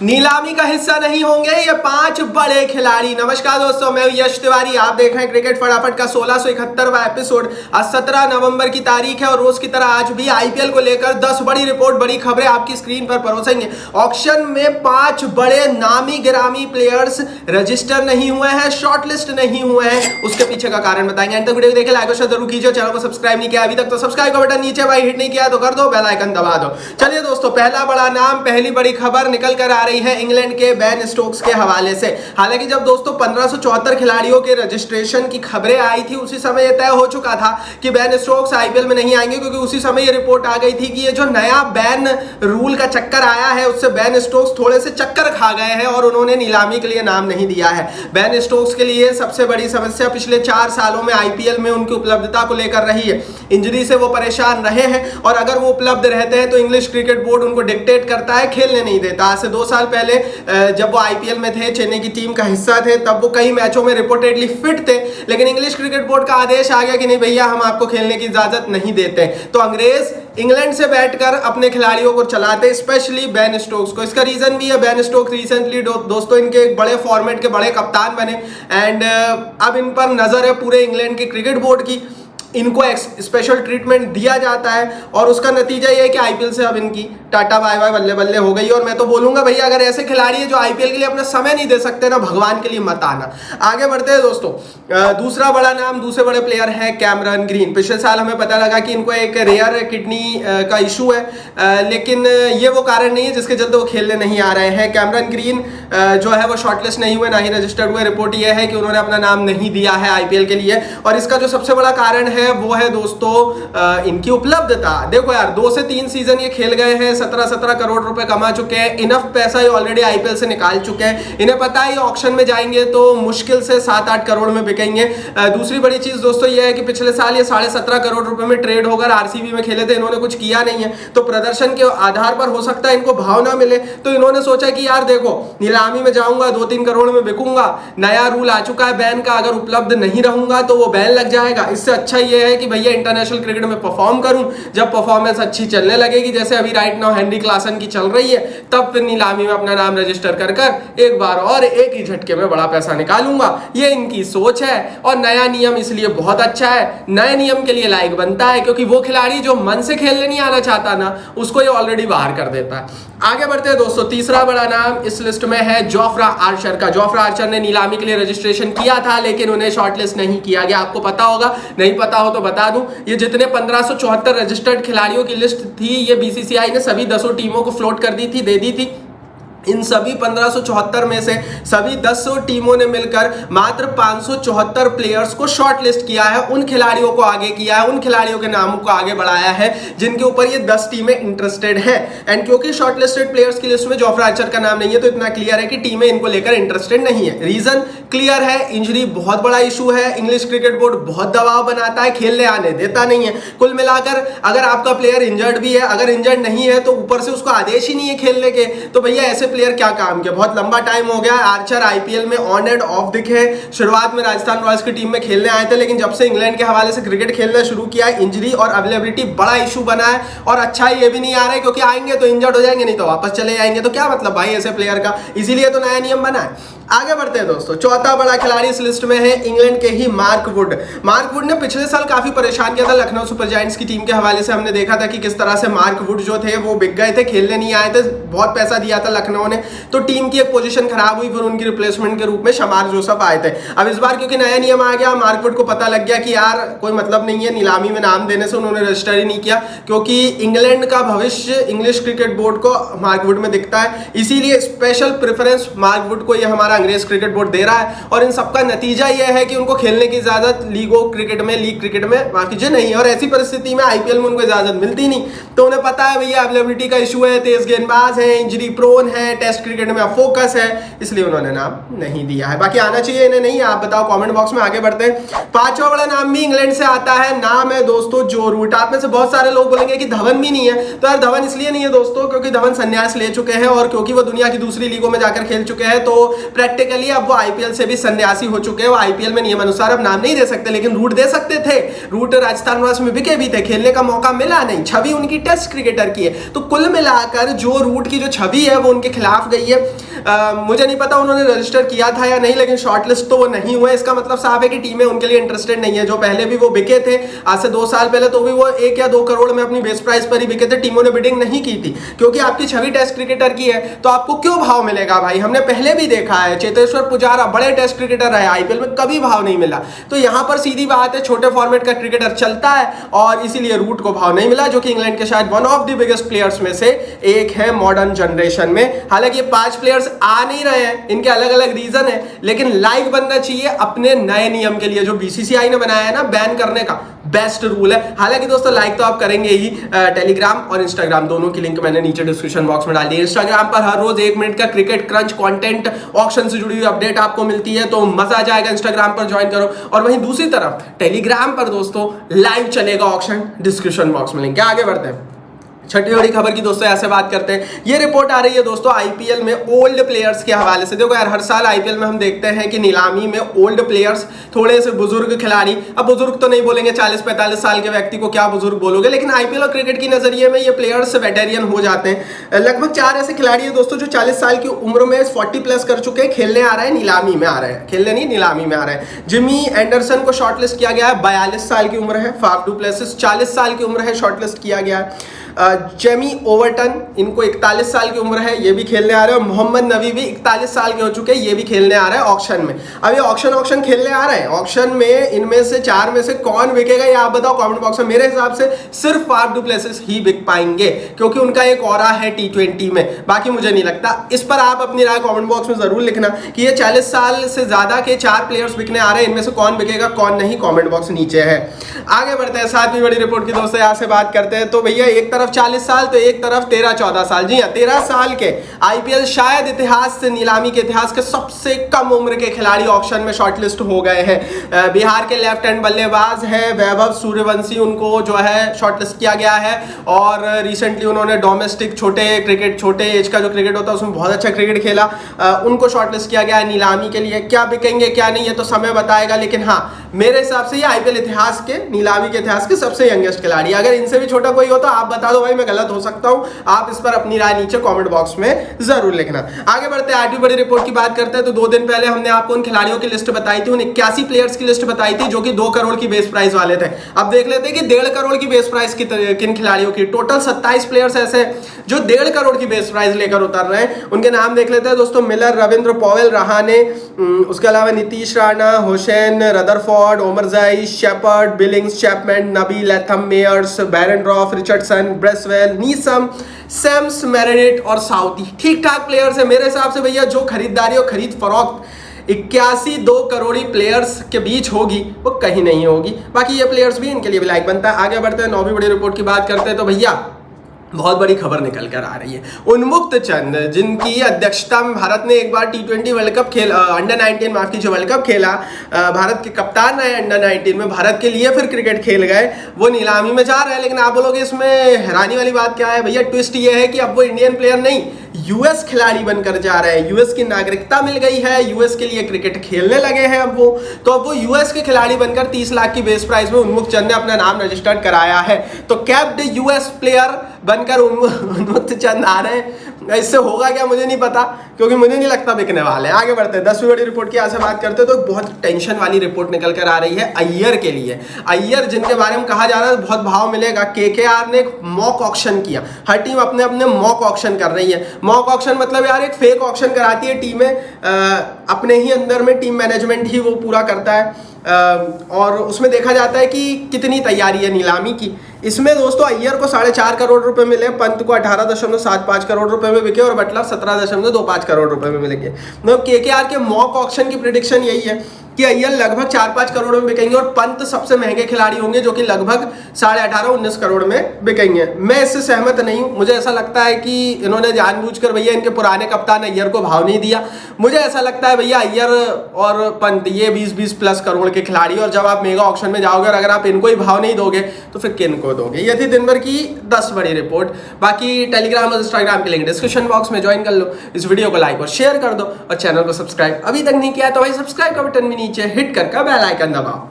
नीलामी का हिस्सा नहीं होंगे ये 5 बड़े खिलाड़ी। नमस्कार दोस्तों, मैं यश तिवारी। आप देख रहे हैं क्रिकेट फटाफट का 1671वां एपिसोड। आज 17 नवंबर की तारीख है और रोज की तरह आज भी आईपीएल को लेकर 10 बड़ी रिपोर्ट, बड़ी खबरें आपकी स्क्रीन पर परोसेंगे। ऑक्शन में 5 बड़े नामी गिरामी प्लेयर्स रजिस्टर नहीं हुए हैं, शॉर्टलिस्ट नहीं हुए हैं। उसके पीछे का कारण बताएंगे। एंड तक वीडियो देखे, लाइक और शेयर जरूर कीजिए। चैनल को सब्सक्राइब नहीं किया अभी तक तो सब्सक्राइब का बटन नीचे भाई हिट नहीं किया तो कर दो, बेल आइकन दबा दो। चलिए दोस्तों, पहला बड़ा नाम, पहली बड़ी खबर निकल कर आ रही है इंग्लैंड के बेन स्टोक्स के हवाले से। हालांकि जब दोस्तों 1574 खिलाड़ियों के रजिस्ट्रेशन की खबरें आई थी उसी समय यह तय हो चुका था कि बेन स्टोक्स आईपीएल में नहीं आएंगे, क्योंकि उसी समय ये रिपोर्ट आ गई थी कि ये जो नया बैन रूल का चक्कर आया है उससे बेन स्टोक्स थोड़े से चक्कर खा गए हैं और उन्होंने नीलामी के लिए नाम नहीं दिया है। बेन स्टोक्स के लिए सबसे बड़ी समस्या पिछले 4 सालों में आईपीएल में उनकी उपलब्धता को लेकर रही है। इंजरी से वो परेशान रहे हैं और अगर वो उपलब्ध रहते हैं तो इंग्लिश क्रिकेट बोर्ड उनको डिक्टेट करता है, खेलने नहीं देता। आज से 2 साल पहले जब वो आईपीएल में थे, चेन्नई की टीम का हिस्सा थे, तब वो कई मैचों में रिपोर्टेडली फिट थे, लेकिन इंग्लिश क्रिकेट बोर्ड का आदेश आ गया कि नहीं भैया, हम आपको खेलने की इजाजत नहीं देते। तो अंग्रेज इंग्लैंड से बैठकर अपने खिलाड़ियों को चलाते, स्पेशली बेन स्टोक्स को। इसका रीजन भी है, बेन स्टोक्स रिसेंटली दोस्तों इनके एक बड़े फॉर्मेट के बड़े कप्तान बने एंड अब इन पर नजर है पूरे इंग्लैंड के क्रिकेट बोर्ड की। इनको स्पेशल ट्रीटमेंट दिया जाता है और उसका नतीजा ये है कि आईपीएल से अब इनकी टाटा बाय बाय बल्ले बल्ले हो गई। और मैं तो बोलूंगा भैया, अगर ऐसे खिलाड़ी है जो आईपीएल के लिए अपना समय नहीं दे सकते ना, भगवान के लिए मत आना। आगे बढ़ते हैं दोस्तों। दूसरा बड़ा नाम, दूसरे बड़े प्लेयर है कैमरन ग्रीन। पिछले साल हमें पता लगा कि इनको एक रेयर किडनी का इशू है, लेकिन ये वो कारण नहीं है जिसके चलते वो खेलने नहीं आ रहे हैं। कैमरन ग्रीन जो है वो शॉर्टलिस्ट नहीं हुए, ना ही रजिस्टर्ड हुए। रिपोर्ट ये है कि उन्होंने अपना नाम नहीं दिया है आईपीएल के लिए और इसका जो सबसे बड़ा कारण है वो है दोस्तों इनकी उपलब्धता। देखो यार, 2 से 3 सीजन ये खेल गए हैं, 17 करोड़ रुपए कमा चुके हैं। इनफ पैसा ये ऑलरेडी आईपीएल से निकाल चुके हैं। इन्हें पता है ऑक्शन में जाएंगे तो मुश्किल से 7-8 करोड़ में बिकेंगे। दूसरी बड़ी चीज दोस्तों ये है कि पिछले साल ये 17.5 करोड़ रुपए में ट्रेड होकर आरसीबी में खेले थे, इन्होंने कुछ किया नहीं है। तो प्रदर्शन के आधार पर हो सकता है इनको भाव ना मिले, तो इन्होंने सोचा कि यार देखो, नीलामी में जाऊंगा 2-3 करोड़ में बिकूंगा, नया रूल आ चुका है बैन का, अगर उपलब्ध नहीं रहूंगा तो वो बैन लग जाएगा। इससे अच्छा ये है कि भैया इंटरनेशनल क्रिकेट में परफॉर्म करूं, जब परफॉर्मेंस अच्छी चलने लगेगी, जैसे अभी राइट नाउ हेनरी क्लासन की चल रही है, तब फिर नीलामी में अपना नाम रजिस्टर कर एक बार और एक ही झटके में बड़ा पैसा निकालूंगा। ये इनकी सोच है और नया नियम इसलिए बहुत अच्छा है। नए नियम के लिए लायक बनता है क्योंकि वो खिलाड़ी जो मन से खेलने नहीं आना चाहता ना, उसको ये ऑलरेडी बाहर कर देता है। आगे बढ़ते हैं दोस्तों। तीसरा बड़ा नाम इस लिस्ट में है जोफ्रा आर्चर का। जोफ्रा आर्चर ने नीलामी के लिए रजिस्ट्रेशन किया था लेकिन उन्हें शॉर्टलिस्ट नहीं किया गया। आपको पता होगा, नहीं पता हो तो बता दूं, ये जितने 1574 रजिस्टर्ड खिलाड़ियों की लिस्ट थी, ये बीसीसीआई ने सभी 10 टीमों को फ्लोट कर दी थी, दे दी थी। इन सभी 1574 में से सभी 10 टीमों ने मिलकर मात्र 574 प्लेयर्स को शॉर्टलिस्ट किया है, उन खिलाड़ियों को आगे किया है, उन खिलाड़ियों के नामों को आगे बढ़ाया है जिनके ऊपर ये 10 टीमें इंटरेस्टेड है। एंड क्योंकि शॉर्टलिस्टेड प्लेयर्स की लिस्ट में जोफ्रा आर्चर का नाम नहीं है, तो इतना क्लियर है कि टीमें इनको लेकर इंटरेस्टेड नहीं है। रीजन क्लियर है, इंजरी बहुत बड़ा इशू है। इंग्लिश क्रिकेट बोर्ड बहुत दबाव बनाता है, खेलने आने देता नहीं है। कुल मिलाकर अगर आपका प्लेयर इंजर्ड भी है, अगर इंजर्ड नहीं है तो ऊपर से उसको आदेश ही नहीं है खेलने के, तो भैया ऐसे प्लेयर क्या काम के। बहुत लंबा टाइम हो गया आर्चर आईपीएल में ऑन एंड ऑफ दिखे। शुरुआत में राजस्थान रॉयल्स की टीम में खेलने आए थे, लेकिन जब से इंग्लैंड के हवाले से क्रिकेट खेलना शुरू किया है, इंजरी और अवेलेबिलिटी बड़ा इशू बना है। और अच्छा ये भी नहीं आ रहा है क्योंकि आएंगे तो इंजर्ड हो जाएंगे, नहीं तो वापस चले जाएंगे, तो क्या मतलब भाई ऐसे प्लेयर का। इसीलिए तो नया नियम बना है। आगे बढ़ते हैं दोस्तों। चौथा बड़ा खिलाड़ी इस लिस्ट में है इंग्लैंड के ही मार्क वुड। मार्क वुड ने पिछले साल काफी परेशान किया था लखनऊ सुपर जायंट्स की टीम के हवाले से। हमने देखा था कि किस तरह से मार्क वुड जो थे वो बिक गए थे, खेलने नहीं आए थे, बहुत पैसा दिया था लखनऊ ने, तो टीम की एक पोजीशन खराब हुई। फिर उनकी रिप्लेसमेंट के रूप में शमार जोसेफ आए थे। अब इस बार क्योंकि नया नियम आ गया, मार्क वुड को पता लग गया कि यार कोई मतलब नहीं है नीलामी में नाम देने से, उन्होंने रजिस्टर ही नहीं किया क्योंकि इंग्लैंड का भविष्य इंग्लिश क्रिकेट बोर्ड को मार्क वुड में दिखता है। इसीलिए स्पेशल प्रेफरेंस मार्क वुड को ये हमारा अंग्रेज क्रिकेट बोर्ड दे रहा है और इन सबका नतीजा यह है कि उनको खेलने की इजाजत लीगो क्रिकेट में, लीग क्रिकेट में बाकी जो नहीं है। और ऐसी परिस्थिति में आईपीएल में उनको इजाजत मिलती नहीं, तो उन्हें पता है भैया अवेलेबिलिटी का इशू है, तेज गेंदबाज है, इंजरी प्रोन है, टेस्ट क्रिकेट में फोकस है, इसलिए उन्होंने नाम नहीं दिया है। बाकी आना चाहिए इन्हें, नहीं आप बताओ कमेंट बॉक्स में। आगे बढ़ते हैं। 5वां बड़ा नाम भी इंग्लैंड से आता है, नाम है दोस्तों जो रूट। आप में से बहुत सारे लोग बोलेंगे कि धवन भी नहीं है, तो यार धवन इसलिए नहीं है दोस्तों क्योंकि धवन संन्यास ले चुके हैं और क्योंकि वो दुनिया की दूसरी लीगों में जाकर खेल चुके हैं, तो प्रैक्टिकली अब वो आईपीएल से भी संन्यास हो चुके हैं। वो आईपीएल में नियम अनुसार अब नाम नहीं दे सकते, लेकिन रूट दे सकते थे। रूट राजस्थान रॉयल्स में बिके भी थे, खेलने का मौका मिला नहीं, छवि उनकी टेस्ट क्रिकेटर की है। तो कुल मिलाकर जो रूट की जो छवि है वो उनके खिलाफ गई है। मुझे नहीं पता उन्होंने रजिस्टर किया था या नहीं, लेकिन शॉर्ट लिस्ट तो वो नहीं हुए। इसका मतलब साफ है कि टीमें उनके लिए इंटरेस्टेड नहीं है। जो पहले भी वो बिके थे आज से 2 साल पहले, तो भी वो 1 या 2 करोड़ में अपनी बेस प्राइस पर ही बिके थे। टीमों ने बिडिंग नहीं की थी, क्योंकि आपकी छवि टेस्ट क्रिकेटर की है तो आपको क्यों भाव मिलेगा भाई। हमने पहले भी देखा है, चेतेश्वर पुजारा बड़े टेस्ट क्रिकेटर रहे, आईपीएल में कभी भाव नहीं मिला। तो यहां पर सीधी बात है, छोटे फॉर्मेट का क्रिकेटर चलता है और इसीलिए रूट को भाव नहीं मिला, जो कि इंग्लैंड के शायद one of the biggest players में से एक है मॉडर्न जनरेशन में। हालांकि ये 5 प्लेयर्स आ नहीं रहे हैं, इनके अलग अलग रीजन है, लेकिन लाइक बनना चाहिए अपने नए नियम के लिए जो बीसीसीआई ने बनाया है ना, बैन करने का बेस्ट रूल है। हालांकि दोस्तों लाइक तो आप करेंगे ही। टेलीग्राम और इंस्टाग्राम दोनों की लिंक मैंने नीचे डिस्क्रिप्शन बॉक्स में डाल दी है। इंस्टाग्राम पर हर रोज 1 मिनट का क्रिकेट क्रंच कंटेंट, ऑक्शन से जुड़ी हुई अपडेट आपको मिलती है, तो मजा आ जाएगा। इंस्टाग्राम पर ज्वाइन करो। और वहीं दूसरी तरफ टेलीग्राम पर दोस्तों लाइव चलेगा ऑक्शन, डिस्क्रिप्शन बॉक्स में लिंक है। आगे बढ़ते हैं, छठी बड़ी खबर की दोस्तों ऐसे बात करते हैं। ये रिपोर्ट आ रही है दोस्तों आईपीएल में ओल्ड प्लेयर्स के हवाले से। देखो यार, हर साल आईपीएल में हम देखते हैं कि नीलामी में ओल्ड प्लेयर्स, थोड़े से बुजुर्ग खिलाड़ी, अब बुजुर्ग तो नहीं बोलेंगे, 40-45 साल के व्यक्ति को क्या बुजुर्ग बोलोगे, लेकिन आईपीएल और क्रिकेट की नजरिए में ये प्लेयर्स वेटेरियन हो जाते हैं। लगभग 4 ऐसे खिलाड़ी है दोस्तों जो 40 साल की उम्र में 40+ कर चुके हैं, खेलने आ रहे हैं, नीलामी में आ रहे हैं, खेलने नहीं नीलामी में आ रहे हैं। जिमी एंडरसन को शॉर्टलिस्ट किया गया है, 42 साल की उम्र है। फाफ डू प्लेसिस 40 साल की उम्र है, शॉर्टलिस्ट किया गया है। जेमी ओवरटन, इनको 41 साल की उम्र है, ये भी खेलने आ रहे हैं। मोहम्मद नबी भी 41 साल के हो चुके हैं, ये भी खेलने आ रहा है ऑक्शन में। अब ये ऑक्शन खेलने आ रहे हैं, ऑक्शन में इनमें से 4 में से कौन बिकेगा ये आप बताओ कमेंट बॉक्स में। मेरे हिसाब से सिर्फ फाफ डू प्लेसिस ही बिक पाएंगे, क्योंकि उनका एक ऑरा है T20 में, बाकी मुझे नहीं लगता। इस पर आप अपनी राय कमेंट बॉक्स में जरूर लिखना कि ये 40 साल से ज्यादा के 4 प्लेयर्स बिकने आ रहे हैं, इनमें से कौन बिकेगा कौन नहीं, कमेंट बॉक्स नीचे है। आगे बढ़ते हैं 7वीं बड़ी रिपोर्ट की दोस्तों, यहाँ से बात करते हैं। तो भैया एक तरफ 40 साल तो एक तरफ 13-14 साल, जी हाँ 13 साल के आईपीएल शायद इतिहास से, नीलामी के इतिहास के सबसे कम उम्र के खिलाड़ी ऑक्शन में शॉर्टलिस्ट हो गए हैं। बिहार के लेफ्ट हैंड बल्लेबाज है वैभव सूर्यवंशी, उनको जो है शॉर्टलिस्ट किया गया है। और रिसेंटली उन्होंने डोमेस्टिक छोटे क्रिकेट, छोटे एज का जो क्रिकेट होता है उसमें बहुत अच्छा क्रिकेट खेला, उनको शॉर्टलिस्ट किया गया है नीलामी के लिए। क्या बिकेंगे क्या नहीं है तो समय बताएगा, लेकिन हाँ मेरे हिसाब से ये आईपीएल इतिहास के, नीलामी के इतिहास के सबसे यंगेस्ट खिलाड़ी। अगर इनसे भी छोटा कोई हो तो आप बता दो भाई, मैं गलत हो सकता हूं। आप इस पर अपनी राय नीचे कमेंट बॉक्स में जरूर लिखना। आगे बढ़ते हैं, 8वीं बड़ी रिपोर्ट की बात करते हैं। तो 2 दिन पहले हमने आपको उन खिलाड़ियों की लिस्ट बताई थी, उन 81 प्लेयर्स की लिस्ट बताई थी जो कि 2 करोड़ की बेस प्राइस वाले थे। अब देख लेते हैं कि 1.5 करोड़ की बेस प्राइस की किन खिलाड़ियों की। टोटल 27 प्लेयर्स ऐसे जो 1.5 करोड़ की बेस प्राइस लेकर उतर रहे हैं। उनके नाम देख लेते हैं दोस्तों, मिलर, रविंद्र पॉवेल, रहाने, उसके अलावा Nitish Rana, Hussain, Rutherford, Omarzai, Shepherd, Billings, Chapman, Nabi, Latham, Meyers, Behrendorff, Richardson, Bracewell, Neesham, Sams, Meredith और साउथी। ठीक ठाक प्लेयर्स है मेरे हिसाब से भैया। जो खरीदारी और खरीद फरोख्त 81 2 करोड़ी प्लेयर्स के बीच होगी वो कहीं नहीं होगी। बाकी ये प्लेयर्स भी, इनके लिए भी लाइक बनता है। आगे बढ़ते हैं, 9वीं बड़ी रिपोर्ट की बात करते हैं। तो भैया बहुत बड़ी खबर निकल कर आ रही है। उन्मुक्त चंद, जिनकी अध्यक्षता में भारत ने एक बार T20 वर्ल्ड कप खेला, अंडर 19 माफ कीजिए वर्ल्ड कप खेला, भारत के कप्तान रहे अंडर 19 में, भारत के लिए फिर क्रिकेट खेल गए, वो नीलामी में जा रहे हैं। लेकिन आप बोलोगे इसमें हैरानी वाली बात क्या है भैया? ट्विस्ट ये है कि अब वो इंडियन प्लेयर नहीं, यूएस खिलाड़ी बनकर जा रहे हैं। यूएस की नागरिकता मिल गई है, यूएस के लिए क्रिकेट खेलने लगे हैं अब वो। तो अब वो यूएस के खिलाड़ी बनकर 30 लाख की बेस प्राइस में उन्मुक्त चंद ने अपना नाम रजिस्टर्ड कराया है। तो कैप्ड यूएस प्लेयर बनकर उन्मुक्त चंद आ रहे हैं। इससे होगा क्या मुझे नहीं पता, क्योंकि मुझे नहीं लगता बिकने वाले हैं। आगे बढ़ते हैं, 10वीं बड़ी रिपोर्ट की यहाँ से बात करते हैं। तो बहुत टेंशन वाली रिपोर्ट निकल कर आ रही है अय्यर के लिए। अय्यर जिनके बारे में कहा जा रहा है बहुत भाव मिलेगा। केकेआर ने एक मॉक ऑक्शन किया, हर टीम अपने अपने मॉक ऑक्शन कर रही है। मॉक ऑक्शन मतलब यार एक फेक ऑक्शन कराती है टीमें, अपने ही अंदर में टीम मैनेजमेंट ही वो पूरा करता है। और उसमें देखा जाता है कि कितनी तैयारी है नीलामी की। इसमें दोस्तों अय्यर को 4.5 करोड़ रुपए मिले, पंत को 18.75 करोड़ रुपए में बिके और बटलर 17.25 करोड़ रुपए में मिलेंगे। मतलब केकेआर के मॉक ऑक्शन की प्रेडिक्शन यही है कि अय्यर लगभग 4-5 करोड़ में बिकेंगे और पंत सबसे महंगे खिलाड़ी होंगे जो कि लगभग 18.5-19 करोड़ में बिकेंगे। मैं इससे सहमत नहीं हूं। मुझे ऐसा लगता है कि इन्होंने जानबूझकर भैया इनके पुराने कप्तान अय्यर को भाव नहीं दिया। मुझे ऐसा लगता है भैया अय्यर और पंत ये 20-20+ करोड़ के खिलाड़ी, और जब आप मेगा ऑक्शन में जाओगे और अगर आप इनको ही भाव नहीं दोगे तो फिर किन को दोगे। ये थी दिन भर की 10 बड़ी रिपोर्ट। बाकी टेलीग्राम और इंस्टाग्राम के लिंक डिस्क्रिप्शन बॉक्स में ज्वाइन कर लो। इस वीडियो को लाइक और शेयर कर दो और चैनल को सब्सक्राइब अभी तक नहीं किया तो भाई सब्सक्राइब का बटन भी नीचे हिट करके बेल आइकन दबाओ।